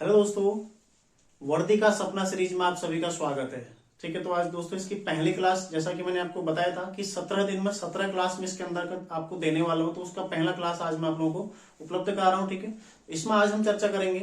Hello दोस्तों, वर्दी का सपना सीरीज में आप सभी का स्वागत है। ठीक है, तो आज दोस्तों इसकी पहली क्लास, जैसा कि मैंने आपको बताया था कि 17 दिन में 17 क्लास में इसके अंदर का आपको देने वाला हूं, तो उसका पहला क्लास आज मैं आप लोगों को उपलब्ध करा रहा हूं। ठीक है, इसमें आज हम चर्चा करेंगे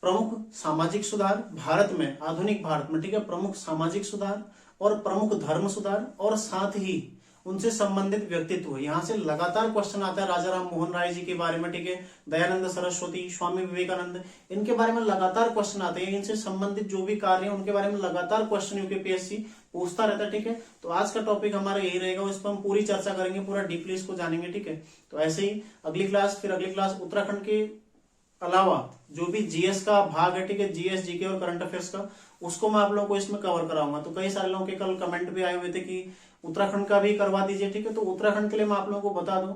प्रमुख सामाजिक सुधार भारत में, आधुनिक भारत में। ठीक है, प्रमुख सामाजिक सुधार और प्रमुख धर्म सुधार और साथ ही उनसे संबंधित व्यक्तित्व। यहाँ से लगातार क्वेश्चन आता है राजा राम मोहन राय जी के बारे में। ठीक है, दयानंद सरस्वती, स्वामी विवेकानंद, इनके बारे में लगातार क्वेश्चन आते हैं। इनसे संबंधित जो भी कार्य हैं उनके बारे में लगातार क्वेश्चन यूपीएससी पूछता रहता है। ठीक है, तो आज का टॉपिक हमारा यही रहेगा, इस पर हम पूरी चर्चा करेंगे, पूरा डीपली इसको जानेंगे। ठीक है, तो ऐसे ही अगली क्लास उत्तराखंड के अलावा जो भी जीएस का भाग है, ठीक है, जीएस, जीके और करंट अफेयर्स का, उसको मैं आप लोगों को इसमें कवर कराऊंगा। तो कई सारे लोगों के कल कमेंट भी आए हुए थे कि उत्तराखंड का भी करवा दीजिए। ठीक है, तो उत्तराखंड के लिए मैं आप लोगों को बता दूं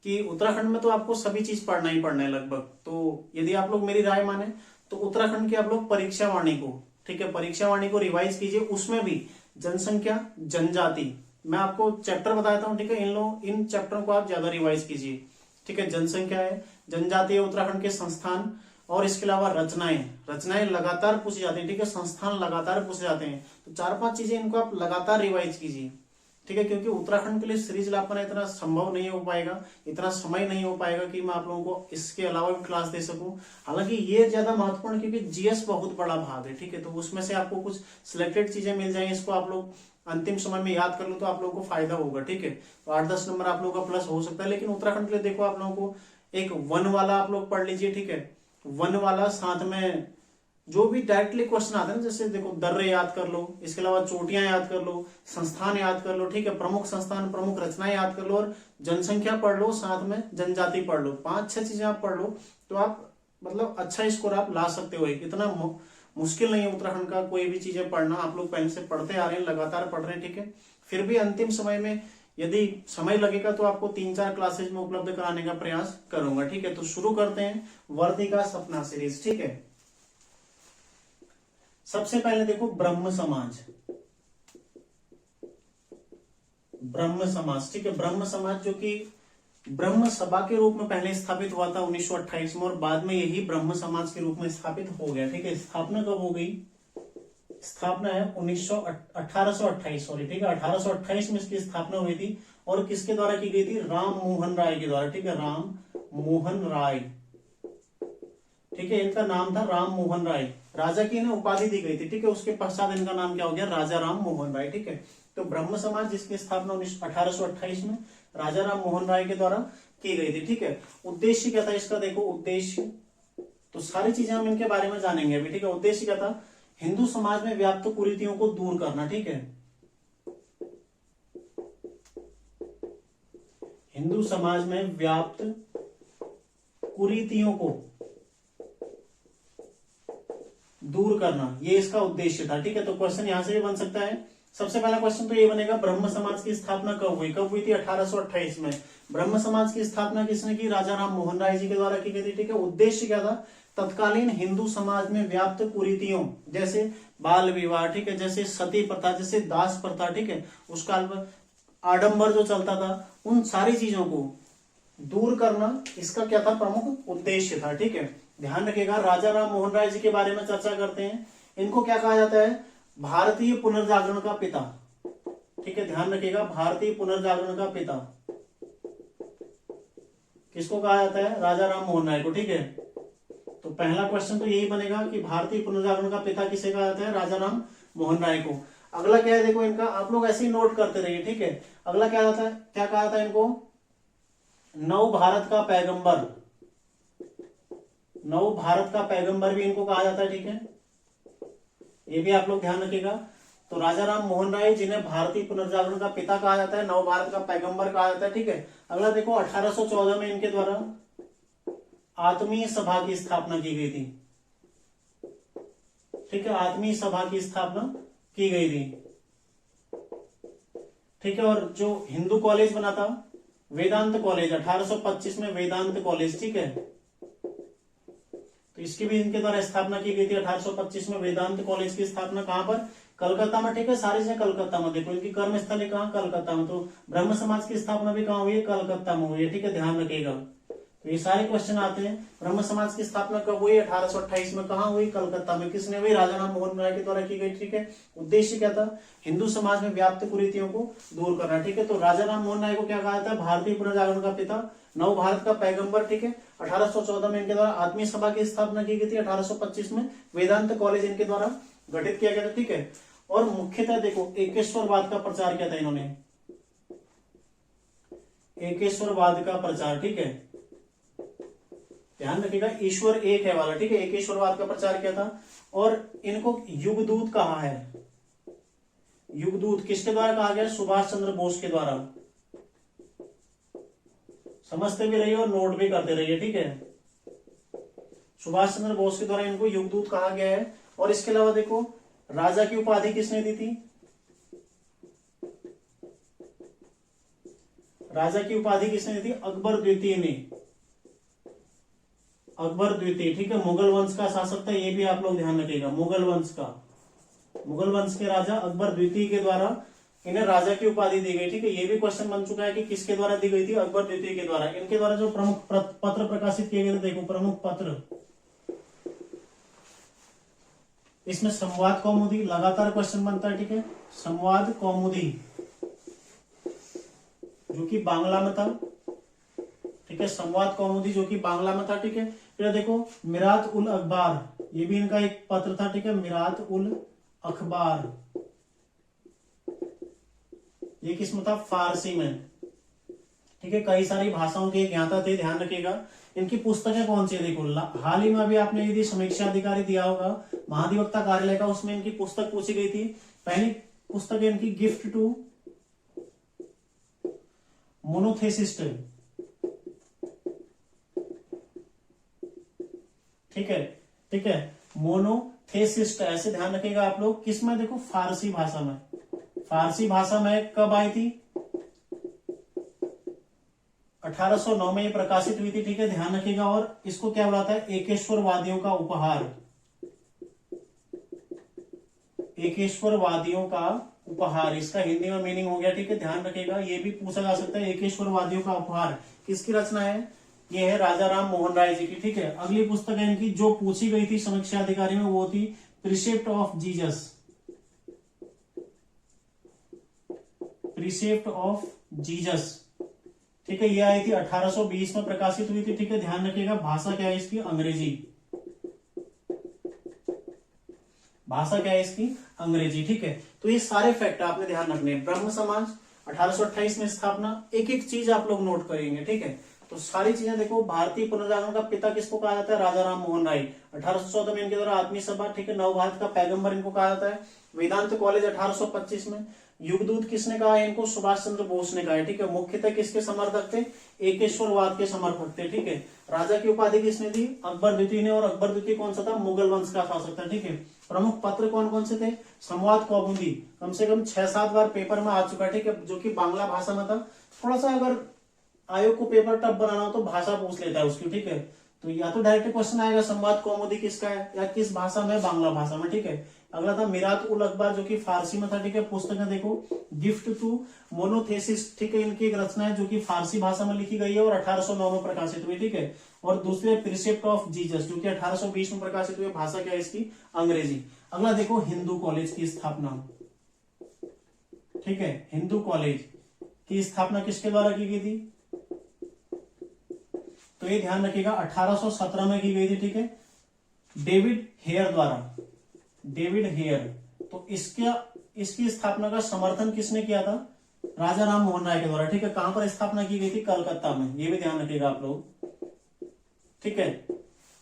कि उत्तराखंड में तो आपको सभी चीज पढ़ना ही पढ़ना है लगभग। तो यदि आप लोग मेरी राय माने तो उत्तराखंड की आप लोग परीक्षा वाणी को, ठीक है, परीक्षा वाणी को रिवाइज कीजिए। उसमें भी जनसंख्या, जनजाति, मैं आपको चैप्टर बताता हूँ। ठीक है, इन चैप्टरों को आप ज्यादा रिवाइज कीजिए। ठीक है, जनसंख्या है, जनजाति है, उत्तराखंड के संस्थान, और इसके अलावा रचनाएं लगातार पूछी जाती है। ठीक है, संस्थान लगातार पूछे जाते हैं। तो 4-5 चीजें इनको आप लगातार रिवाइज कीजिए। ठीक है, क्योंकि उत्तराखंड के लिए सीरीज ला पाना इतना संभव नहीं हो पाएगा, इतना समय नहीं हो पाएगा कि मैं आप लोगों को इसके अलावा भी क्लास दे सकूं। हालांकि ये ज्यादा महत्वपूर्ण, क्योंकि जीएस बहुत बड़ा भाग है। ठीक है, तो उसमें से आपको कुछ सिलेक्टेड चीजें मिल जाएंगी, इसको आप लोग अंतिम समय में याद कर लो तो आप लोगों को फायदा होगा। ठीक है, तो 8-10 नंबर आप लोगों का प्लस हो सकता है। लेकिन उत्तराखंड के लिए देखो, आप लोगों को एक वन वाला आप लोग पढ़ लीजिए। ठीक है, वन वाला, साथ में जो भी डायरेक्टली क्वेश्चन आते हैं, जैसे देखो दर्रे याद कर लो, इसके अलावा चोटियां याद कर लो, संस्थान याद कर लो। ठीक है, प्रमुख संस्थान, प्रमुख रचनाएं याद कर लो, और जनसंख्या पढ़ लो, साथ में जनजाति पढ़ लो। 5-6 चीजें आप पढ़ लो तो आप मतलब अच्छा स्कोर आप ला सकते हो। इतना मुश्किल नहीं है उत्तराखंड का कोई भी चीजें पढ़ना, आप लोग पहले से पढ़ते आ रहे हैं, लगातार पढ़ रहे हैं। ठीक है, फिर भी अंतिम समय में यदि समय लगेगा तो आपको 3-4 क्लासेज में उपलब्ध कराने का प्रयास करूंगा। ठीक है, तो शुरू करते हैं वर्दी का सपना सीरीज। ठीक है, सबसे पहले देखो ब्रह्म समाज। ठीक है, ब्रह्म समाज जो कि ब्रह्म सभा के रूप में पहले स्थापित हुआ था 1928 में, और बाद में यही ब्रह्म समाज के रूप में स्थापित हो गया। ठीक है, स्थापना कब हो गई? स्थापना है 1828, सॉरी। ठीक है, 1828 में इसकी स्थापना हुई थी, और किसके द्वारा की गई थी? राम मोहन राय के द्वारा। ठीक है, राम मोहन राय। ठीक है, इनका नाम था राम मोहन राय, राजा की इन्हें उपाधि दी गई थी। ठीक है, उसके पश्चात इनका नाम क्या हो गया? राजा राम मोहन राय। ठीक है, तो ब्रह्म समाज जिसकी स्थापना 1828 में राजा राम मोहन राय के द्वारा की गई थी। ठीक है, उद्देश्य क्या था इसका? देखो उद्देश्य, तो सारी चीजें हम इनके बारे में जानेंगे अभी। ठीक है, उद्देश्य क्या था? हिंदू समाज में व्याप्त कुरीतियों को दूर करना। ठीक है, हिंदू समाज में व्याप्त कुरीतियों को दूर करना, ये इसका उद्देश्य था। ठीक है, तो क्वेश्चन यहां से भी बन सकता है। सबसे पहला क्वेश्चन तो ये बनेगा, ब्रह्म समाज की स्थापना कब हुई? कब हुई थी? 1828 में। ब्रह्म समाज की स्थापना किसने की? राजा राम मोहन राय जी के द्वारा की गई थी। ठीक है, उद्देश्य क्या था? तत्कालीन हिंदू समाज में व्याप्त कुरीतियों, जैसे बाल विवाह, ठीक है, जैसे सती प्रथा, जैसे दास प्रथा, ठीक है, उस काल में आडंबर जो चलता था, उन सारी चीजों को दूर करना इसका क्या था? प्रमुख उद्देश्य था। ठीक है, ध्यान रखिएगा, राजा राम मोहन राय जी के बारे में चर्चा करते हैं। इनको क्या कहा जाता है? भारतीय पुनर्जागरण का पिता। ठीक है, ध्यान रखिएगा, भारतीय पुनर्जागरण का पिता किसको कहा जाता है? राजा राम मोहन राय को। ठीक है, तो पहला क्वेश्चन तो यही बनेगा कि भारतीय पुनर्जागरण का पिता किसे कहा जाता है? राजा राम मोहन राय को। अगला क्या है? देखो इनका, आप लोग ऐसे ही नोट करते रहिए। ठीक है, अगला क्या आता है? क्या कहा था इनको? नव भारत का पैगंबर। नव भारत का पैगंबर भी इनको कहा जाता है। ठीक है, ये भी आप लोग ध्यान रखिएगा। तो राजा राम मोहन राय जिन्हें भारतीय पुनर्जागरण का पिता कहा जाता है, नव भारत का पैगंबर कहा जाता है। ठीक है, अगला देखो, 1814 में इनके द्वारा आत्मीय सभा की स्थापना की गई थी। ठीक है, आत्मीय सभा की स्थापना की गई थी। ठीक है, और जो हिंदू कॉलेज बना था, वेदांत कॉलेज, 1825 में वेदांत कॉलेज। ठीक है, तो इसकी भी इनके द्वारा स्थापना की गई थी 1825 में। वेदांत कॉलेज की स्थापना कहां पर? कलकत्ता में। ठीक है, सारी चीजें कलकत्ता में। देखो इनकी कर्मस्थल है कहां? कलकत्ता में। तो ब्रह्म समाज की स्थापना भी कहां हुई है? कलकत्ता में हुई है। ठीक है, ध्यान रखिएगा। तो ये सारे क्वेश्चन आते हैं। ब्रह्म समाज की स्थापना कब हुई? 1828 में। कहाँ हुई? कलकत्ता में। किसने हुई? राजा राम मोहन राय के द्वारा की गई। ठीक है। उद्देश्य क्या था? हिंदू समाज में व्याप्त कुरीतियों को दूर करना। ठीक है। तो राजा राम मोहन राय को क्या कहा जाता है? भारतीय पुनर्जागरण का पिता, नव भारत का पैगंबर। ठीक है। 1814 में इनके द्वारा आत्मीय सभा की स्थापना की गई थी। 1825 में वेदांत कॉलेज इनके द्वारा गठित किया गया था। ठीक है। और मुख्यतः देखो एकेश्वरवाद का प्रचार किया था इन्होंने, एकेश्वरवाद का प्रचार। ठीक है। ध्यान रखिएगा, ईश्वर एक है वाला। ठीक है। एकेश्वरवाद का प्रचार किया था। और इनको युगदूत कहा है। युगदूत किसके द्वारा कहा गया? सुभाष चंद्र बोस के द्वारा। समझते भी रहिए और नोट भी करते रहिए। ठीक है। सुभाष चंद्र बोस के द्वारा इनको युगदूत कहा गया है। और इसके अलावा देखो राजा की उपाधि किसने दी थी? राजा की उपाधि किसने दी थी? अकबर द्वितीय ने। अकबर द्वितीय। ठीक है। मुगल वंश का शासक था, ये भी आप लोग ध्यान रखिएगा। मुगल वंश का, मुगल वंश के राजा अकबर द्वितीय के द्वारा इन्हें राजा की उपाधि दी गई। ठीक है। ये भी क्वेश्चन बन चुका है कि किसके द्वारा दी गई थी? अकबर द्वितीय के द्वारा। इनके द्वारा जो प्रमुख पत्र प्रकाशित किए गए थे, देखो प्रमुख पत्र, इसमें संवाद कौमुदी लगातार क्वेश्चन बनता है। ठीक है। संवाद कौमुदी जो कि बांग्ला में था। ठीक है। संवाद कौमुदी जो कि बांग्ला में था। ठीक है। फिर देखो मिरात उल अखबार, ये भी इनका एक पत्र था। ठीक है। मिरात उल अखबार, ये किसमें था? फारसी में। ठीक है। कई सारी भाषाओं के ज्ञाता थे, ध्यान रखिएगा। इनकी पुस्तकें कौन सी है? देखो हाल ही में अभी आपने यदि समीक्षा अधिकारी दिया होगा महाधिवक्ता कार्यालय का, उसमें इनकी पुस्तक पूछी गई थी। पहली पुस्तक है इनकी गिफ्ट टू मोनोथेसिस्ट। ठीक है। ठीक है। मोनोथेसिस्ट, ऐसे ध्यान रखिएगा आप लोग। किसमें? देखो फारसी भाषा में। फारसी भाषा में कब आई थी? 1809 में ये प्रकाशित हुई थी। ठीक है। ध्यान रखिएगा। और इसको क्या बुलाता है? एकेश्वरवादियों का उपहार। एकेश्वरवादियों का उपहार, इसका हिंदी में मीनिंग हो गया। ठीक है। ध्यान रखिएगा, ये भी पूछा जा सकता है। एकेश्वरवादियों का उपहार किसकी रचना है? ये है राजा राम मोहन राय जी की। ठीक है। अगली पुस्तक है इनकी जो पूछी गई थी समीक्षा अधिकारी में, वो थी precept of Jesus. Precept of Jesus. ठीक है। ये आई थी 1820 में प्रकाशित हुई थी। ठीक है। ध्यान रखिएगा। भाषा क्या है इसकी? अंग्रेजी। भाषा क्या है इसकी? अंग्रेजी। ठीक है। तो ये सारे फैक्ट आपने ध्यान रखने हैं। ब्रह्म समाज 1828 में स्थापना, एक एक चीज आप लोग नोट करेंगे। ठीक है। तो सारी चीजें देखो। भारतीय पुनर्जागरण का पिता किसको कहा जाता है? राजा राम मोहन राय। 1814 में इनके द्वारा आत्मीय सभा। ठीक है। नव भारत का पैगंबर इनको कहा जाता है। वेदांत कॉलेज 1825 में। युगदूत किसने कहा है इनको? सुभाष चंद्र बोस ने कहा है। ठीक है। मुख्यतः किसके समर्थक थे? एकेश्वरवाद के समर्थक थे। ठीक है। राजा की उपाधि किसने दी? अकबर द्वितीय ने। और अकबर द्वितीय कौन सा था? मुगल वंश का शासक था। ठीक है। प्रमुख पत्र कौन कौन से थे? संवाद कौमुदी, कम से कम 6-7 बार पेपर में आ चुका है। ठीक है। जो कि बांग्ला भाषा में था। थोड़ा सा अगर आयोग को पेपर टफ बनाना हो तो भाषा पूछ लेता है उसकी। ठीक है। तो या तो डायरेक्ट क्वेश्चन आएगा संवाद कौमुदी किसका है या किस भाषा में? बांग्ला भाषा में। ठीक है। अगला था मिरात उल अखबार जो कि फारसी में था। ठीक है। पुस्तकें देखो गिफ्ट टू मोनोथेसिस। ठीक है। इनकी एक रचना है जो कि फारसी भाषा में लिखी गई है और 1809 में प्रकाशित हुई। ठीक है। और दूसरे प्रिसेप्ट ऑफ जीसस जो कि 1820 में प्रकाशित हुई। भाषा क्या है इसकी? अंग्रेजी। अगला देखो हिंदू कॉलेज की स्थापना। ठीक है। हिंदू कॉलेज की स्थापना किसके द्वारा की गई थी? तो ये ध्यान रखिएगा 1817 में की गई थी। ठीक है। डेविड हेयर द्वारा। David Hare. तो इसकी स्थापना का समर्थन किसने किया था? राजा राम मोहन राय के द्वारा। ठीक है। कहां पर स्थापना की गई थी? कलकत्ता में। ये भी ध्यान रखिएगा आप लोग। ठीक है।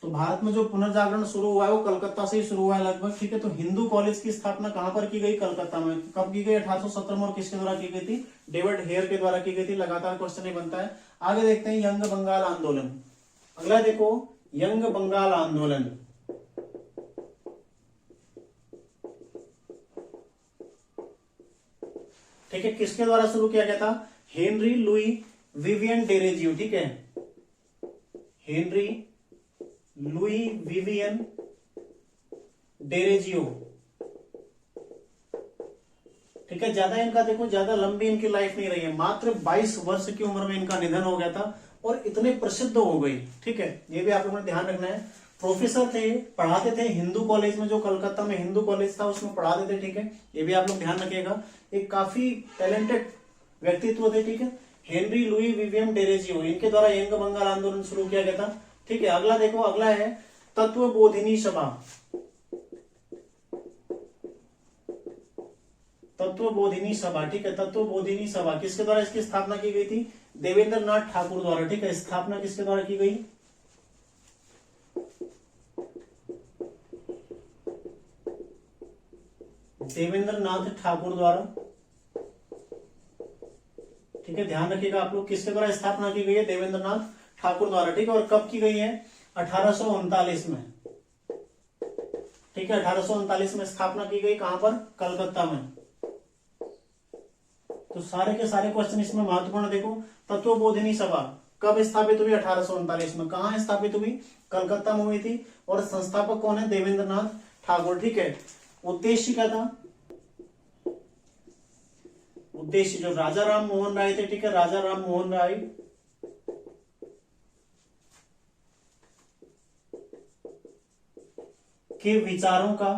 तो भारत में जो पुनर्जागरण शुरू हुआ है वो कलकत्ता से ही शुरू हुआ है लगभग। ठीक है। तो हिंदू कॉलेज की स्थापना कहां पर की गई? कलकत्ता में। कब की गई? 1817 में। और किसके द्वारा की गई थी? डेविड हेयर के द्वारा की गई थी। लगातार क्वेश्चन ही बनता है। आगे देखते हैं यंग बंगाल आंदोलन। अगला देखो यंग बंगाल आंदोलन। ठीक है। किसके द्वारा शुरू किया गया था? Henry Louis Vivian Derozio. ठीक है। Henry Louis Vivian Derozio. ठीक है। ज्यादा इनका देखो, ज्यादा लंबी इनकी लाइफ नहीं रही है। मात्र 22 वर्ष की उम्र में इनका निधन हो गया था। और इतने प्रसिद्ध हो गई। ठीक है, ये भी आप लोगों ने ध्यान रखना है। प्रोफेसर थे, पढ़ाते थे हिंदू कॉलेज में, जो कलकत्ता में हिंदू कॉलेज था उसमें पढ़ाते थे। ठीक है, ये भी आप लोग ध्यान रखिएगा। एक काफी टैलेंटेड व्यक्तित्व थे। ठीक है, हेनरी लुई विवियम डेरेजियो, इनके द्वारा यंग बंगाल आंदोलन शुरू किया गया था। ठीक है, अगला देखो, अगला है तत्वबोधिनी सभा। तत्वबोधिनी सभा, ठीक है, तत्वबोधिनी सभा किसके द्वारा इसकी स्थापना की गई थी? देवेंद्र नाथ ठाकुर द्वारा। ठीक है, स्थापना किसके द्वारा की गई? देवेंद्र नाथ ठाकुर द्वारा। ठीक है, ध्यान रखिएगा आप लोग, किसके द्वारा स्थापना की गई है? देवेंद्र नाथ ठाकुर द्वारा। ठीक है, और कब की गई है? 1839 में। ठीक है, 1839 में स्थापना की गई। कहां पर? कलकत्ता में। तो सारे के सारे क्वेश्चन इसमें महत्वपूर्ण देखो। तत्वबोधिनी सभा कब स्थापित हुई? 1839 में। कहां स्थापित हुई? कलकत्ता में हुई थी। और संस्थापक कौन है? देवेंद्र नाथ ठाकुर। ठीक है, उद्देश्य क्या था? उद्देश्य जो राजा राम मोहन राय थे, ठीक है, राजा राम मोहन राय के विचारों का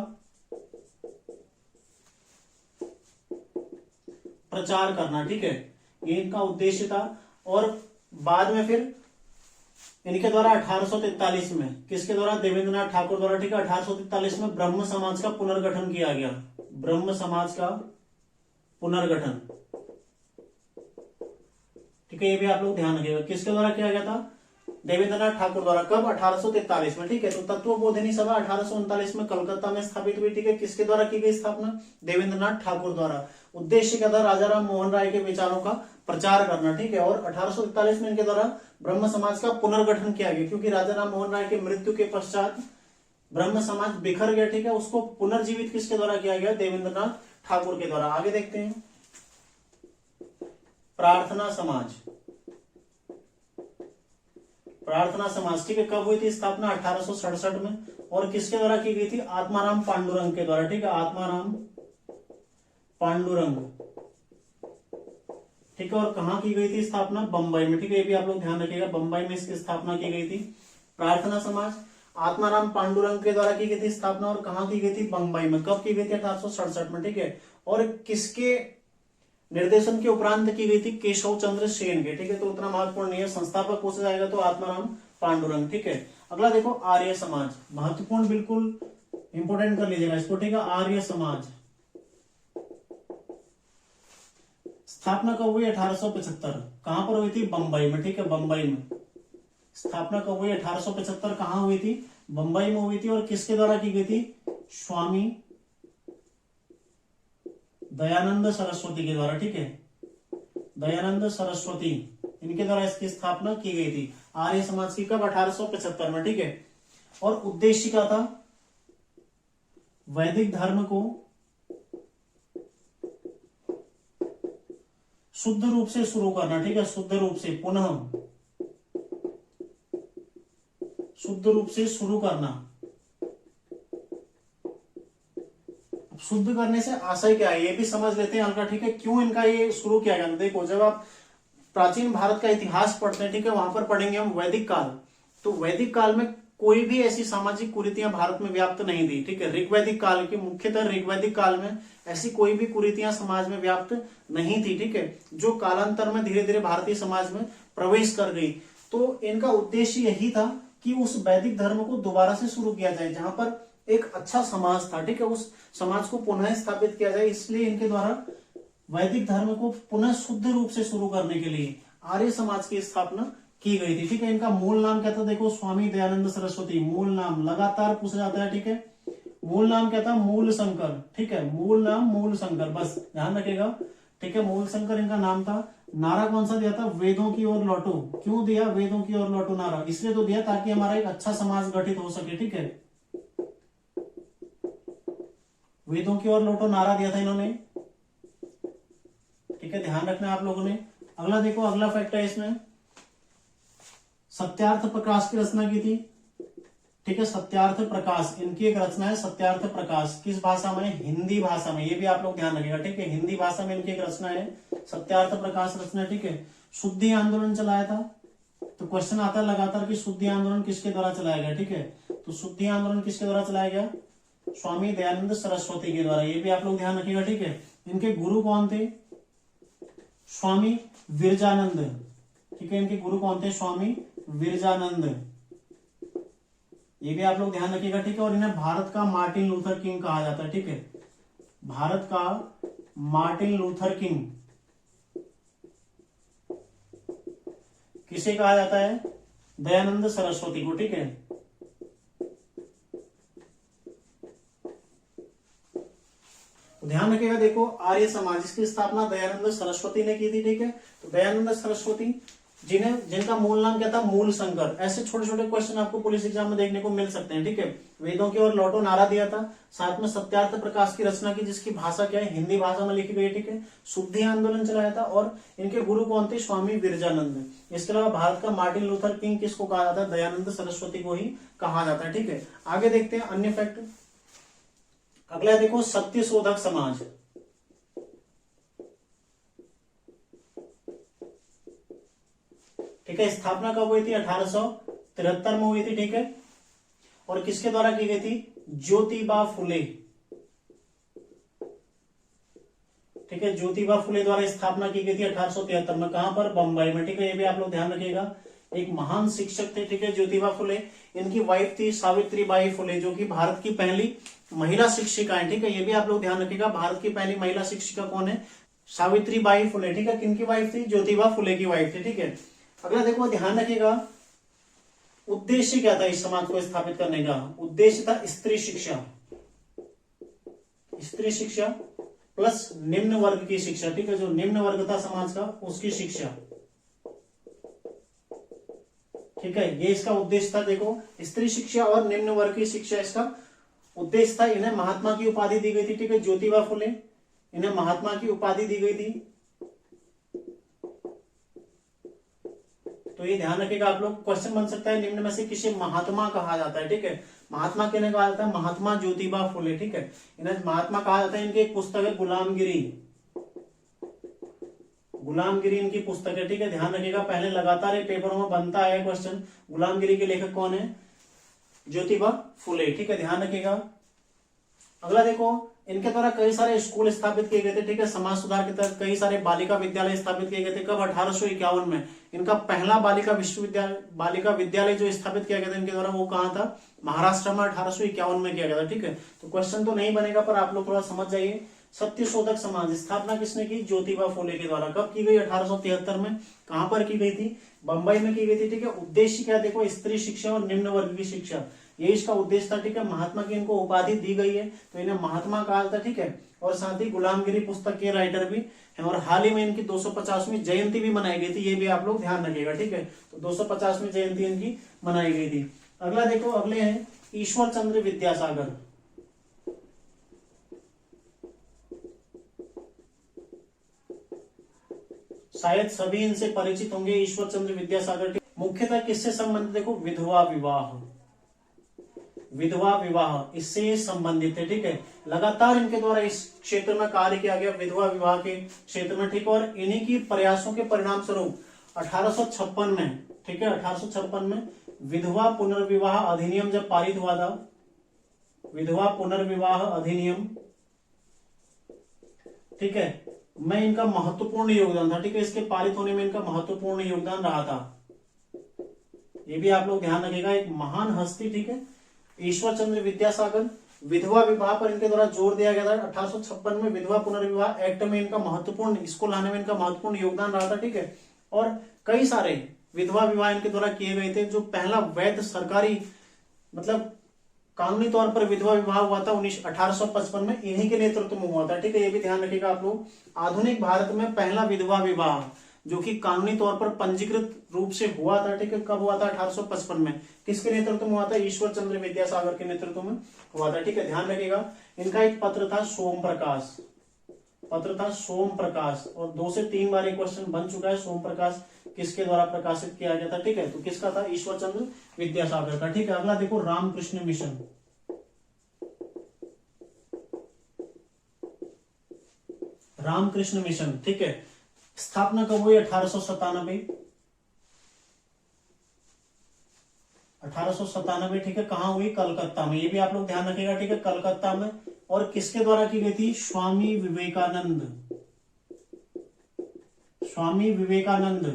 प्रचार करना। ठीक है, ये इनका उद्देश्य था। और बाद में फिर इनके द्वारा 1843 में, किसके द्वारा? देवेंद्रनाथ ठाकुर द्वारा। ठीक है, 1843 में ब्रह्म समाज का पुनर्गठन किया गया। ब्रह्म समाज का पुनर्गठन। ठीक है, ये भी आप लोग ध्यान रखिएगा, किसके द्वारा किया गया था? देवेंद्रनाथ ठाकुर द्वारा। कब? 1843 में। ठीक है, तो तत्वबोधिनी सभा 1839 में कलकत्ता में स्थापित हुई। ठीक है, किसके द्वारा की गई स्थापना? देवेंद्रनाथ ठाकुर द्वारा। उद्देश्य क्या था? राजा राम मोहन राय के विचारों का प्रचार करना। ठीक है, और 1841 में इनके द्वारा ब्रह्म समाज का पुनर्गठन किया गया, क्योंकि राजा राम मोहन राय के मृत्यु के पश्चात ब्रह्म समाज बिखर गया। ठीक है, उसको पुनर्जीवित किसके द्वारा किया गया? देवेंद्रनाथ ठाकुर के द्वारा। आगे देखते हैं, प्रार्थना समाज। प्रार्थना समाज, ठीक है, कब हुई थी स्थापना? 1867 में। और किसके द्वारा की गई थी? आत्माराम पांडुरंग के द्वारा। ठीक है, आत्माराम पांडुरंग। ठीक है, और कहां की गई थी स्थापना? बंबई में। ठीक है, ये भी आप लोग ध्यान रखिएगा, बंबई में इसकी स्थापना की गई थी। प्रार्थना समाज आत्माराम पांडुरंग के द्वारा की गई थी स्थापना, और कहां की गई थी? बंबई में। कब की गई थी? 1867 में। ठीक है, और किसके निर्देशन के उपरांत की गई थी? केशव चंद्र सेन के। ठीक है, तो उतना महत्वपूर्ण नहीं है, संस्थापक पूछा जाएगा तो आत्माराम पांडुरंग। ठीक है, अगला देखो, आर्य समाज। महत्वपूर्ण, बिल्कुल इंपोर्टेंट कर लीजिएगा इसको। ठीक है, आर्य समाज स्थापना कब हुई? 1875। कहां पर हुई थी? बंबई में। ठीक है, बंबई में स्थापना कब हुई? 1875। कहां हुई थी? बंबई में हुई थी। और किसके द्वारा की गई थी? स्वामी दयानंद सरस्वती के द्वारा। ठीक है, दयानंद सरस्वती, इनके द्वारा इसकी स्थापना की गई थी आर्य समाज की। कब? 1875 में। ठीक है, और उद्देश्य क्या था? वैदिक धर्म को शुद्ध रूप से शुरू करना। ठीक है, शुद्ध रूप से, पुनः शुद्ध रूप से शुरू करना। शुद्ध करने से आशय क्या है ये भी समझ लेते हैं हल्का। ठीक है, क्यों इनका ये शुरू किया गया? देखो, जब आप प्राचीन भारत का इतिहास पढ़ते हैं, ठीक है, वहां पर पढ़ेंगे हम वैदिक काल। तो वैदिक काल में कोई भी ऐसी सामाजिक कुरीतियां भारत में व्याप्त नहीं थी। ठीक है, ऋग्वैदिक काल की, मुख्यतः ऋग्वैदिक काल में ऐसी कोई भी कुरीतियां समाज में व्याप्त नहीं थी। ठीक है, जो कालांतर में धीरे धीरे भारतीय समाज में प्रवेश कर गई। तो इनका उद्देश्य यही था कि उस वैदिक धर्म को दोबारा से शुरू किया जाए, जहां पर एक अच्छा समाज था। ठीक है, उस समाज को पुनः स्थापित किया जाए, इसलिए इनके द्वारा वैदिक धर्म को पुनः शुद्ध रूप से शुरू करने के लिए आर्य समाज की स्थापना की गई थी। ठीक है, इनका मूल नाम क्या था? देखो, स्वामी दयानंद सरस्वती। मूल नाम लगातार पूछा जाता है। ठीक है, मूल नाम क्या था? मूल शंकर। ठीक है, मूल नाम मूल शंकर, बस ध्यान रखेगा। ठीक है, मूल शंकर इनका नाम था। नारा कौन सा दिया था? वेदों की ओर लौटो। क्यों दिया वेदों की ओर लौटो नारा? इसलिए तो दिया ताकि हमारा एक अच्छा समाज गठित हो सके। ठीक है, वेदों की ओर लौटो नारा दिया था इन्होंने। ठीक है, ध्यान रखना आप लोगों ने। अगला देखो, अगला फैक्ट है इसमें, सत्यार्थ प्रकाश की रचना की थी। ठीक है, सत्यार्थ प्रकाश इनकी एक रचना है। सत्यार्थ प्रकाश किस भाषा में? हिंदी भाषा में। ये भी आप लोग ध्यान रखिएगा। ठीक है, हिंदी भाषा में इनकी एक रचना है, सत्यार्थ प्रकाश रचना। ठीक है, शुद्धि आंदोलन चलाया था। तो क्वेश्चन आता है लगातार कि शुद्धि आंदोलन किसके द्वारा चलाया गया, ठीक है। तो शुद्धि आंदोलन किसके द्वारा चलाया गया, स्वामी दयानंद सरस्वती के द्वारा, ये भी आप लोग ध्यान रखिएगा, ठीक है। इनके गुरु कौन थे, स्वामी विरजानंद, ठीक है। इनके गुरु कौन थे, स्वामी विरजानंद, ये भी आप लोग ध्यान रखिएगा, ठीक है। और इन्हें भारत का मार्टिन लूथर किंग कहा जाता है, ठीक है। भारत का मार्टिन लूथर किंग किसे कहा जाता है, दयानंद सरस्वती को, ठीक है। तो ध्यान रखिएगा, देखो आर्य समाज, इसकी स्थापना दयानंद सरस्वती ने की थी, ठीक है। तो दयानंद सरस्वती जिनका मूल नाम क्या था, मूल शंकर। ऐसे छोटे छोटे क्वेश्चन आपको पुलिस एग्जाम में देखने को मिल सकते हैं, ठीक है। वेदों की ओर लौटो नारा दिया था, साथ में सत्यार्थ प्रकाश की रचना की, जिसकी भाषा क्या है, हिंदी भाषा में लिखी गई, ठीक है। शुद्धि आंदोलन चलाया था, और इनके गुरु कौन थे, स्वामी विरजानंद। इसके अलावा भारत का मार्टिन लूथर किंग किसको कहा जाता है, दयानंद सरस्वती को ही कहा जाता है, ठीक है। आगे देखते हैं अन्य फैक्ट। अगला देखो सत्य शोधक समाज, ठीक है। स्थापना कब हुई थी, 1873 में हुई थी, ठीक है। और किसके द्वारा की गई थी, ज्योतिबा फुले, ठीक है। ज्योतिबा फुले द्वारा स्थापना की गई थी 1873 में, कहां पर, बंबई में, ठीक है। ये भी आप लोग ध्यान रखिएगा, एक महान शिक्षक थे, ठीक है, ज्योतिबा फुले। इनकी वाइफ थी सावित्रीबाई फुले, जो कि भारत की पहली महिला शिक्षिका है, ठीक है। ये भी आप लोग ध्यान रखिएगा, भारत की पहली महिला शिक्षिका कौन है, सावित्रीबाई फुले, ठीक है। किनकी वाइफ थी, ज्योतिबा फुले की वाइफ थी, ठीक है। अगला देखो ध्यान रखिएगा, उद्देश्य क्या था इस समाज को स्थापित करने का, उद्देश्य था स्त्री शिक्षा, स्त्री शिक्षा प्लस निम्न वर्ग की शिक्षा, ठीक है। जो निम्न वर्ग था समाज का, उसकी शिक्षा, ठीक है। ये इसका उद्देश्य था, देखो स्त्री शिक्षा और निम्न वर्ग की शिक्षा इसका उद्देश्य था। इन्हें महात्मा की उपाधि दी गई थी, ठीक है, ज्योतिबा फुले, इन्हें महात्मा की उपाधि दी गई थी। तो ये ध्यान रखिएगा आप लोग, क्वेश्चन बन सकता है निम्न में से किसे महात्मा कहा जाता है, ठीक है। महात्मा किन्हें कहा जाता है, महात्मा ज्योतिबा फुले, ठीक है। इन्हें महात्मा कहा जाता है। इनकी एक पुस्तक है गुलामगिरी, गुलामगिरी इनकी पुस्तक है, ठीक है। ध्यान रखिएगा, पहले लगातार ये पेपरों में बनता है क्वेश्चन, गुलामगिरी के लेखक कौन है, ज्योतिबा फुले, ठीक है। ध्यान रखिएगा। अगला देखो, इनके द्वारा कई सारे स्कूल स्थापित किए गए थे, ठीक है। समाज सुधार के तहत कई सारे बालिका विद्यालय स्थापित किए गए थे। कब, 1851 में। इनका पहला बालिका विद्यालय जो स्थापित किया गया था इनके द्वारा, वो कहां था, महाराष्ट्र में 1851 में किया गया था, ठीक है। तो क्वेश्चन तो नहीं बनेगा, पर आप लोग थोड़ा समझ जाइए। सत्य शोधक समाज स्थापना किसने की, ज्योतिबा फुले के द्वारा। कब की गई, 1873 में। कहां पर की गई थी, बंबई में की गई थी, ठीक है। उद्देश्य क्या, देखो स्त्री शिक्षा और निम्न वर्ग की शिक्षा, ये इसका उद्देश्य था, ठीक है। महात्मा की इनको उपाधि दी गई है, तो इन्हें महात्मा कहा था, ठीक है। और साथ ही गुलामगिरी पुस्तक के राइटर भी हैं। और हाल ही में इनकी 250वीं जयंती भी मनाई गई थी, ये भी आप लोग ध्यान रखिएगा, ठीक है। तो 250वीं जयंती इनकी मनाई गई थी। अगला देखो, अगले हैं ईश्वर चंद्र विद्यासागर। शायद सभी इनसे परिचित होंगे, ईश्वर चंद्र विद्यासागर। मुख्यतः किससे संबंधित, देखो विधवा विवाह, विधवा विवाह इससे संबंधित है, ठीक है। लगातार इनके द्वारा इस क्षेत्र में कार्य किया गया, विधवा विवाह के क्षेत्र में, ठीक है। और इन्हीं की प्रयासों के परिणाम स्वरूप 1856 में, ठीक है, 1856 में विधवा पुनर्विवाह अधिनियम जब पारित हुआ था, विधवा पुनर्विवाह अधिनियम, ठीक है, में इनका महत्वपूर्ण योगदान था, ठीक है। इसके पारित होने में इनका महत्वपूर्ण योगदान रहा था, ये भी आप लोग ध्यान रखिएगा। एक महान हस्ती, ठीक है, ईश्वर चंद्र विद्यासागर। विधवा विवाह पर इनके द्वारा जोर दिया गया था 1856 में। विधवा पुनर्विवाह एक्ट में इनका महत्वपूर्ण, इसको लाने में इनका महत्वपूर्ण योगदान रहा था, ठीक है। और कई सारे विधवा विवाह इनके द्वारा किए गए थे। जो पहला वैध सरकारी, मतलब कानूनी तौर पर विधवा विवाह हुआ था 1855 में, इन्हीं के नेतृत्व में हुआ था, ठीक है। ये भी ध्यान रखिएगा आप लोग। आधुनिक भारत में पहला विधवा विवाह जो कि कानूनी तौर पर पंजीकृत रूप से हुआ था, ठीक है, कब हुआ था, 1855 में। किसके नेतृत्व में हुआ था, ईश्वर चंद्र विद्यासागर के नेतृत्व में हुआ था, ठीक है। ध्यान रखिएगा। इनका एक पत्र था सोम प्रकाश, पत्र था सोम प्रकाश। और 2 से 3 बार एक क्वेश्चन बन चुका है, सोम प्रकाश किसके द्वारा प्रकाशित किया गया था, ठीक है। तो किसका था, ईश्वर चंद्र विद्यासागर का, ठीक है। अगला देखो रामकृष्ण मिशन, रामकृष्ण मिशन, ठीक है। स्थापना कब हुई, 1897, 1897, ठीक है, कहाँ हुई? कलकत्ता में। ये भी आप लोग ध्यान रखिएगा, ठीक है, कलकत्ता में। और किसके द्वारा की गई थी? स्वामी विवेकानंद, स्वामी विवेकानंद,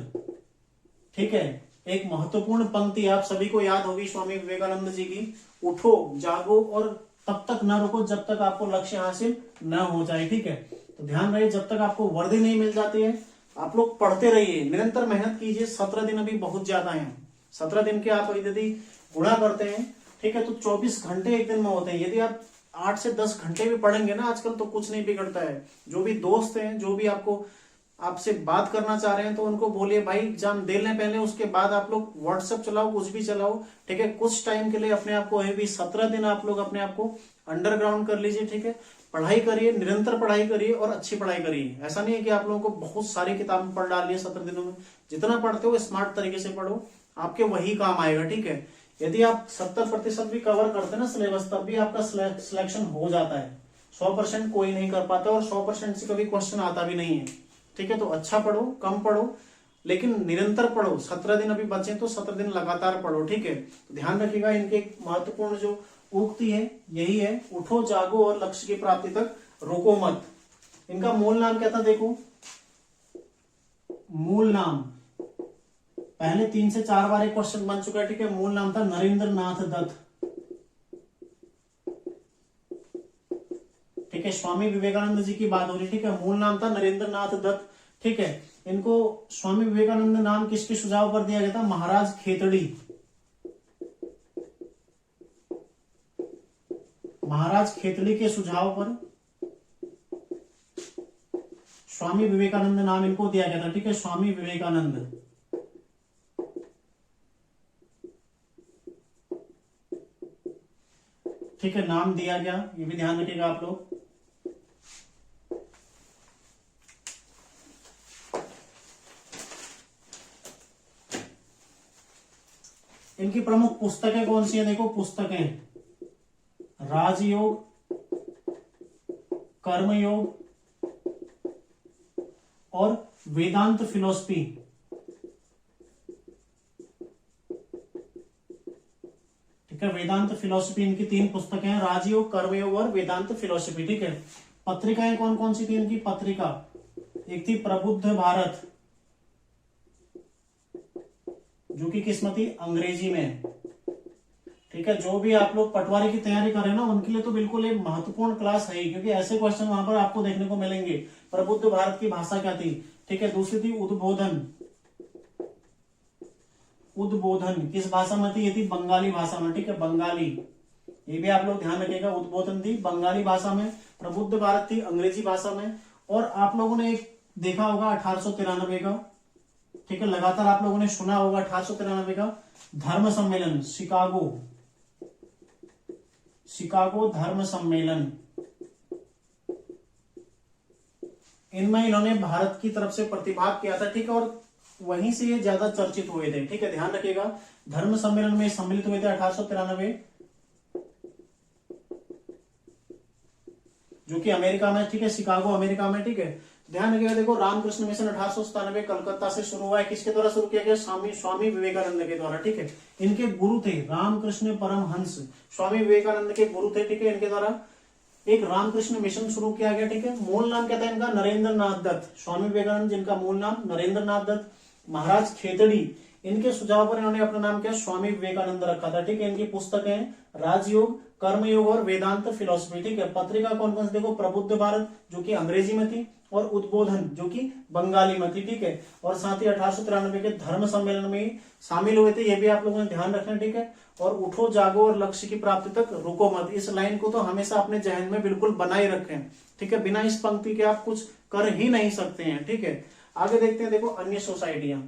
ठीक है। एक महत्वपूर्ण पंक्ति आप सभी को याद होगी स्वामी विवेकानंद जी की, उठो जागो और तब तक न रुको जब तक आपको लक्ष्य हासिल न हो जाए, ठीक है। तो ध्यान रहे, जब तक आपको वर्दी नहीं मिल जाती है आप लोग पढ़ते रहिए, निरंतर मेहनत कीजिए। 17 दिन अभी बहुत ज्यादा है। 17 दिन के आप यदि गुणा करते हैं, ठीक है, तो 24 घंटे एक दिन में होते हैं। यदि आप 8 से 10 घंटे भी पढ़ेंगे ना आजकल, तो कुछ नहीं बिगड़ता है। जो भी दोस्त हैं, जो भी आपसे बात करना चाह रहे हैं, तो उनको बोलिए भाई एग्जाम दे लें पहले, उसके बाद आप लोग व्हाट्सएप चलाओ, कुछ भी चलाओ, ठीक है। कुछ टाइम के लिए अपने आप को है भी 17 दिन आप लोग अपने आप को अंडरग्राउंड कर लीजिए, ठीक है। पढ़ाई करिए, निरंतर पढ़ाई करिए और अच्छी पढ़ाई करिए। ऐसा नहीं है कि आप लोगों को बहुत सारी किताबें पढ़ डालिए 17 दिनों में। जितना पढ़ते हो स्मार्ट तरीके से पढ़ो, आपके वही काम आएगा, ठीक है। यदि आप 70% भी कवर करते हैं ना सिलेबस, तब भी आपका सिलेक्शन हो जाता है। 100% कोई नहीं कर पाता और 100% से कभी क्वेश्चन आता भी नहीं है, ठीक है। तो अच्छा पढ़ो, कम पढ़ो, लेकिन निरंतर पढ़ो। 17 दिन अभी बचे तो 17 दिन लगातार पढ़ो, ठीक है। तो ध्यान रखिएगा, इनके महत्वपूर्ण जो उक्ति है यही है, उठो जागो और लक्ष्य की प्राप्ति तक रुको मत। इनका मूल नाम क्या था? देखो, मूल नाम पहले 3 से 4 बार एक क्वेश्चन बन चुका है, ठीक है। मूल नाम था नरेंद्र नाथ दत्त, ठीक है। स्वामी विवेकानंद जी की बात हो रही, ठीक है। मूल नाम था नरेंद्र नाथ दत्त, ठीक है। इनको स्वामी विवेकानंद नाम किसके सुझाव पर दिया गया था? महाराज खेतड़ी, महाराज खेतड़ी के सुझाव पर स्वामी विवेकानंद नाम इनको दिया गया था, ठीक है। स्वामी विवेकानंद, ठीक है, नाम दिया गया, ये भी ध्यान रखिएगा आप लोग। इनकी प्रमुख पुस्तकें कौन सी है? देखो, पुस्तकें राजयोग, कर्मयोग और वेदांत फिलोसफी, ठीक है। वेदांत फिलोसफी इनकी 3 पुस्तकें हैं, राजयोग, कर्मयोग और वेदांत फिलोसफी, ठीक है। पत्रिकाएं कौन कौन सी थी इनकी? पत्रिका एक थी प्रबुद्ध भारत, जो कि किस में थी? अंग्रेजी में, ठीक है। जो भी आप लोग पटवारी की तैयारी कर रहे हैं ना, उनके लिए तो बिल्कुल एक महत्वपूर्ण क्लास है, क्योंकि ऐसे क्वेश्चन वहां पर आपको देखने को मिलेंगे। प्रबुद्ध भारत की भाषा क्या थी? ठीक है। दूसरी थी उद्बोधन, उद्बोधन किस भाषा में थी? ये थी बंगाली भाषा में, ठीक है, बंगाली। ये भी आप लोग ध्यान रखिएगा, उद्बोधन थी बंगाली भाषा में, प्रबुद्ध भारत थी अंग्रेजी भाषा में। और आप लोगों ने एक देखा होगा 1893 का, ठीक है, लगातार आप लोगों ने सुना होगा 1893 का धर्म सम्मेलन, शिकागो, शिकागो धर्म सम्मेलन। इनमें इन्होंने भारत की तरफ से प्रतिभाग किया था, ठीक है, और वहीं से ये ज्यादा चर्चित हुए थे, ठीक है। ध्यान रखिएगा, धर्म सम्मेलन में सम्मिलित हुए थे 1893, जो कि अमेरिका में, ठीक है, शिकागो अमेरिका में, ठीक है। ध्यान रखिएगा, देखो, रामकृष्ण मिशन 1897 कलकत्ता से शुरू हुआ है। किसके द्वारा शुरू किया गया? स्वामी विवेकानंद के द्वारा, ठीक है। इनके गुरु थे रामकृष्ण परमहंस, स्वामी विवेकानंद के गुरु थे, ठीक है। इनके द्वारा एक रामकृष्ण मिशन शुरू किया गया, ठीक है। मूल नाम क्या था इनका? नरेंद्र नाथ दत्त। स्वामी विवेकानंद जिनका मूल नाम नरेंद्र नाथ दत्त। महाराज खेतड़ी, इनके सुझाव पर इन्होंने अपना नाम क्या? स्वामी विवेकानंद रखा था, ठीक है। इनकी पुस्तकें राजयोग, कर्मयोग और वेदांत फिलोसफी, ठीक है। पत्रिका कौन कौन सी? देखो, प्रबुद्ध भारत जो कि अंग्रेजी में थी, और उद्बोधन जो कि बंगाली में थी, ठीक है। और साथ ही 1893 के धर्म सम्मेलन में शामिल हुए थे, ये भी आप लोगों ने ध्यान रखना, ठीक है। और उठो जागो और लक्ष्य की प्राप्ति तक रुको मत, इस लाइन को तो हमेशा अपने जहन में बिल्कुल बनाए रखें, ठीक है। बिना इस पंक्ति के आप कुछ कर ही नहीं सकते हैं, ठीक है। आगे देखते हैं, देखो, अन्य सोसाइटियां।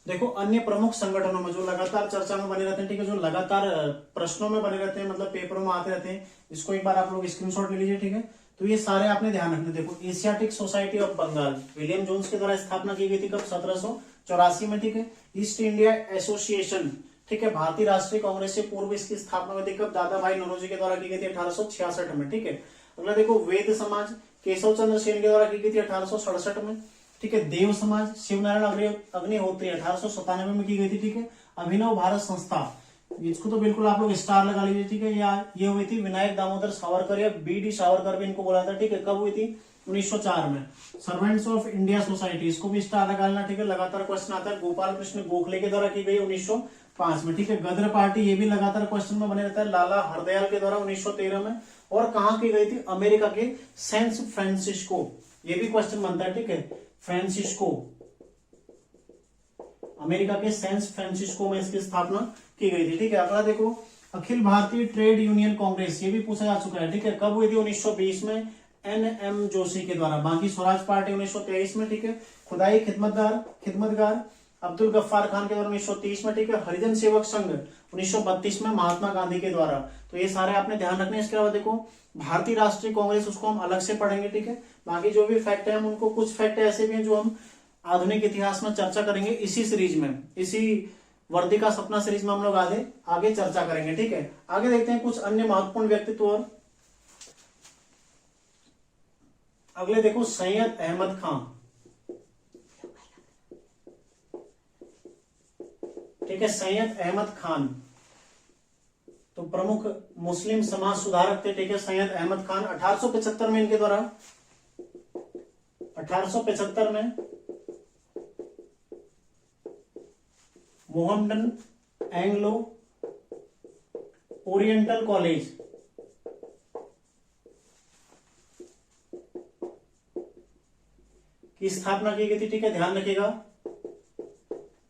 देखो, अन्य प्रमुख संगठनों में जो लगातार चर्चा में बने रहते हैं, ठीक है, जो लगातार प्रश्नों में बने रहते हैं, मतलब पेपरों में आते रहते हैं, इसको एक बार आप लोग स्क्रीनशॉट ले लीजिए, ठीक है। तो ये सारे आपने ध्यान रखना। देखो, Asiatic Society of Bengal, William Jones के द्वारा स्थापना की गई थी, कब? 1784 में, ठीक है। ईस्ट इंडिया एसोसिएशन, ठीक है, भारतीय राष्ट्रीय कांग्रेस से पूर्व इसकी स्थापना हुई थी, कब? दादा भाई नौरोजी के द्वारा की गई थी 1866 में, ठीक है। अगला देखो, वेद समाज केशव चंद्र सेन के द्वारा की गई थी 1867 में, ठीक है। देव समाज शिवनारायण अग्निहोत्री 1897 में की गई थी, ठीक है। अभिनव भारत संस्था, इसको तो बिल्कुल आप लोग स्टार लगा लीजिए, ठीक है। या ये हुई थी विनायक दामोदर सावरकर या बी.डी. सावरकर भी इनको बोला था, ठीक है। कब हुई थी? 1904 में। सर्वेंट्स ऑफ इंडिया सोसाइटी, इसको भी स्टार लगा लेना, ठीक है। लगातार क्वेश्चन आता है। गोपाल कृष्ण गोखले के द्वारा की गई 1905 में, ठीक है। गदर पार्टी, ये भी लगातार क्वेश्चन में बने रहता है। लाला हरदयाल के द्वारा 1913 में। और कहाँ की गई थी? अमेरिका के सैन फ्रांसिस्को, ये भी क्वेश्चन बनता है, ठीक है। फ्रांसिस्को, अमेरिका के सैन फ्रांसिस्को में इसकी स्थापना की गई थी, ठीक है। अगला देखो, अखिल भारतीय ट्रेड यूनियन कांग्रेस, ये भी पूछा जा चुका है, ठीक है। कब हुई थी? 1920 में, एन.एम. जोशी के द्वारा। बाकी स्वराज पार्टी 1923 में, ठीक है। खुदाई खिदमतगार अब्दुल गफ्फार खान के द्वारा 1930 में, ठीक है। हरिजन सेवक संघ 1932 में, महात्मा गांधी के द्वारा। तो ये सारे आपने ध्यान रखने। इसके अलावा देखो, भारतीय राष्ट्रीय कांग्रेस, उसको हम अलग से पढ़ेंगे, ठीक है। बाकी जो भी फैक्ट है हम उनको, कुछ फैक्ट ऐसे भी हैं जो हम आधुनिक इतिहास में चर्चा करेंगे इसी सीरीज में, इसी वर्दी का सपना सीरीज में हम लोग आगे चर्चा करेंगे, ठीक है। आगे देखते हैं कुछ अन्य महत्वपूर्ण व्यक्तित्व। और अगले देखो, सैयद अहमद खान, ठीक है। सैयद अहमद खान तो प्रमुख मुस्लिम समाज सुधारक थे, ठीक है। सैयद अहमद खान 1875 में इनके द्वारा, 1875 में मोहम्मडन एंग्लो ओरिएंटल कॉलेज की स्थापना की गई थी, ठीक है। ध्यान रखिएगा,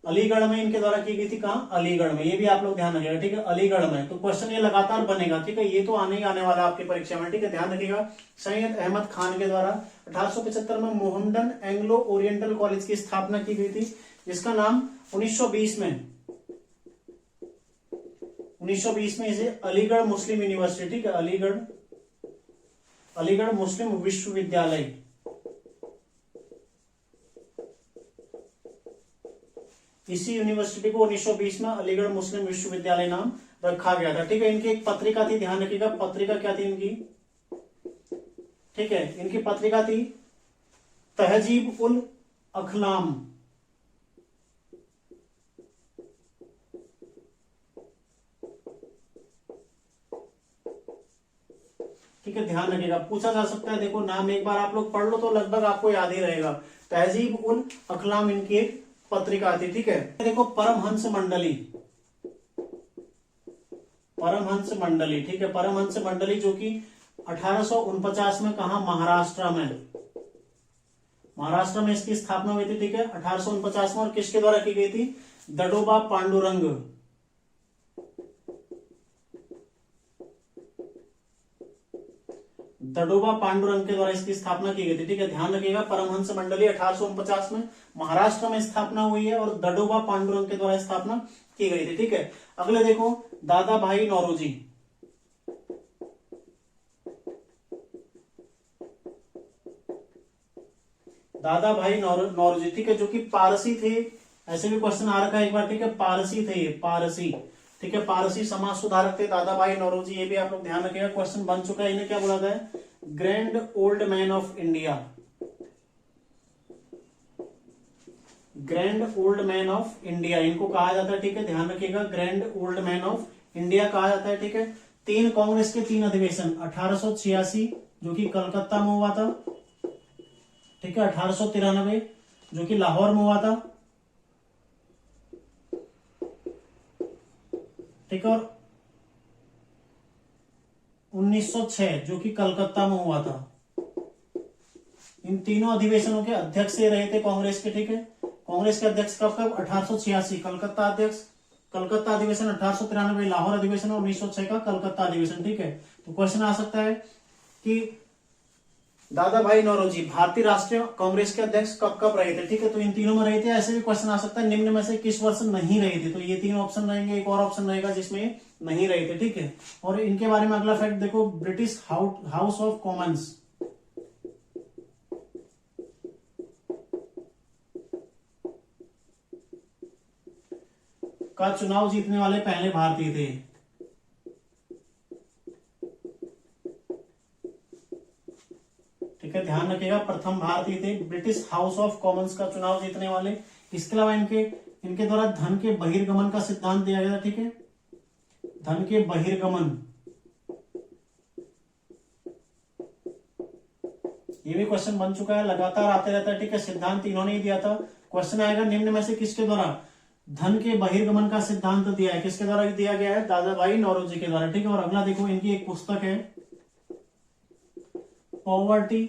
अलीगढ़ में इनके द्वारा की गई थी। कहां? अलीगढ़ में। ये भी आप लोग ध्यान रखिएगा, ठीक है। अलीगढ़ में। तो क्वेश्चन ये लगातार बनेगा, ठीक है। ये तो आने ही आने वाला है आपकी परीक्षा में, ठीक है। ध्यान रखिएगा, सैयद अहमद खान के द्वारा 1875 में मोहम्मडन एंग्लो ओरिएंटल कॉलेज की स्थापना की गई थी, जिसका नाम 1920 में इसे अलीगढ़ मुस्लिम यूनिवर्सिटी, ठीक है। अलीगढ़ मुस्लिम विश्वविद्यालय, इसी यूनिवर्सिटी को 1920 में अलीगढ़ मुस्लिम विश्वविद्यालय नाम रखा गया था, ठीक है। इनकी एक पत्रिका थी, ध्यान रखिएगा, पत्रिका क्या थी इनकी? ठीक है, इनकी पत्रिका थी तहजीब उल अखलाम, ठीक है। ध्यान रखिएगा, पूछा जा सकता है। देखो, नाम एक बार आप लोग पढ़ लो तो लगभग आपको याद ही रहेगा। तहजीब उल अखलाम इनकी एक पत्रिका थी, ठीक है। देखो, परमहंस मंडली, ठीक है। परमहंस मंडली जो कि 1849 में, कहा? महाराष्ट्र में इसकी स्थापना हुई थी, ठीक है। 1849 में। और किसके द्वारा की गई थी? दडोबा पांडुरंग, के द्वारा इसकी स्थापना की गई थी, ठीक है। ध्यान रखिएगा, परमहंस मंडली 1849 में महाराष्ट्र में स्थापना हुई है और दडोबा पांडुरंग के द्वारा स्थापना की गई थी, ठीक है। अगले देखो, दादा भाई नौरोजी, नौरोजी, ठीक है, जो कि पारसी थे। ऐसे भी क्वेश्चन आ रखा है एक बार, ठीक है। पारसी थे, पारसी, ठीक है। पारसी समाज सुधारक थे दादा भाई नौरोजी, ये भी आप लोग ध्यान रखिएगा, क्वेश्चन बन चुका है। इन्हें क्या बोला जाता है? Grand old man of India, grand old man of India इनको कहा जाता है, ठीक है। ध्यान रखिएगा, grand old man of India कहा जाता है, ठीक है। कांग्रेस के 3 अधिवेशन, 1886 जो कि कलकत्ता में हुआ था, ठीक है। 1893 जो कि लाहौर में हुआ था, ठीक है। और 1906 जो कि कलकत्ता में हुआ था। इन तीनों अधिवेशनों के अध्यक्ष ये रहे थे कांग्रेस के, ठीक है। कांग्रेस के अध्यक्ष कब? 1886 कलकत्ता अधिवेशन, 1893 लाहौर अधिवेशन और 1906 का कलकत्ता अधिवेशन, ठीक है। तो क्वेश्चन आ सकता है कि दादा भाई नौरोजी भारतीय राष्ट्रीय कांग्रेस के अध्यक्ष कब कब रहे थे, ठीक है। तो इन तीनों में रहे थे। ऐसे भी क्वेश्चन आ सकता है निम्न में से किस वर्ष नहीं रहे थे, तो ये 3 ऑप्शन रहेंगे। एक और ऑप्शन रहेगा जिसमें नहीं रहे थे, ठीक है। और इनके बारे में अगला फैक्ट देखो, ब्रिटिश हाउस ऑफ कॉमन्स का चुनाव जीतने वाले पहले भारतीय थे, ठीक है। ध्यान रखिएगा, प्रथम भारतीय थे ब्रिटिश हाउस ऑफ कॉमन्स का चुनाव जीतने वाले। इसके अलावा इनके इनके द्वारा धन के बहिर्गमन का सिद्धांत दिया गया था, ठीक है, धन के बहिर्गमन, ये भी क्वेश्चन बन चुका है, लगातार आते रहता है, ठीक है, सिद्धांत इन्होंने ही दिया था। क्वेश्चन आएगा निम्न में से किसके द्वारा धन के बहिर्गमन का सिद्धांत दिया है, किसके द्वारा दिया गया है, दादाभाई नौरोजी के द्वारा, ठीक है। और अगला देखो, इनकी एक पुस्तक है poverty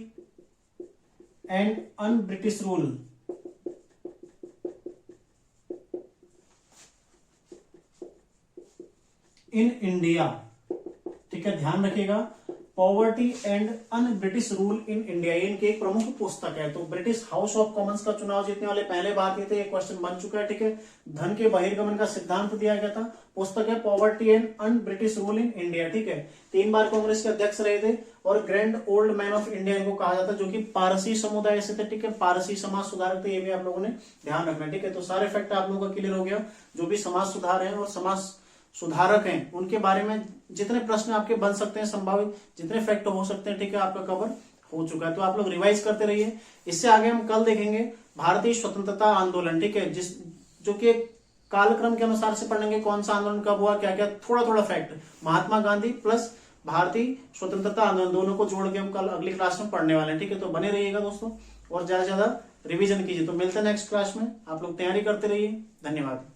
and un British rule, in India, ठीक है, ध्यान रखिएगा, poverty and un British rule in India, ये इनकी एक प्रमुख पुस्तक है। तो ब्रिटिश हाउस ऑफ कॉमन्स का चुनाव जीतने वाले पहले भारतीय थे, ये क्वेश्चन बन चुका है, ठीक है। धन के बहिर्गमन का सिद्धांत दिया गया था, पुस्तक है poverty and un British rule in India, ठीक है। 3 बार कांग्रेस के अध्यक्ष रहे थे और grand old man of India इनको कहा जाता है, जो कि पारसी समुदाय से थे, ठीक है, पारसी समाज सुधारक थे, ये भी आप लोगों ने ध्यान रखना, ठीक है। तो सारे फैक्ट आप लोगों का क्लियर हो गया, जो भी समाज सुधार है और समाज सुधारक हैं उनके बारे में जितने प्रश्न आपके बन सकते हैं, संभावित जितने फैक्ट हो सकते हैं, ठीक है, आपका कवर हो चुका है। तो आप लोग रिवाइज करते रहिए। इससे आगे हम कल देखेंगे भारतीय स्वतंत्रता आंदोलन, ठीक है, जो कि कालक्रम के अनुसार से पढ़ेंगे, कौन सा आंदोलन कब हुआ, क्या क्या, थोड़ा थोड़ा फैक्ट, महात्मा गांधी प्लस भारतीय स्वतंत्रता आंदोलन दोनों को जोड़ के हम कल अगली क्लास में पढ़ने वाले हैं, ठीक है। तो बने रहिएगा दोस्तों और ज्यादा से ज्यादा रिविजन कीजिए। तो मिलते हैं नेक्स्ट क्लास में, आप लोग तैयारी करते रहिए। धन्यवाद।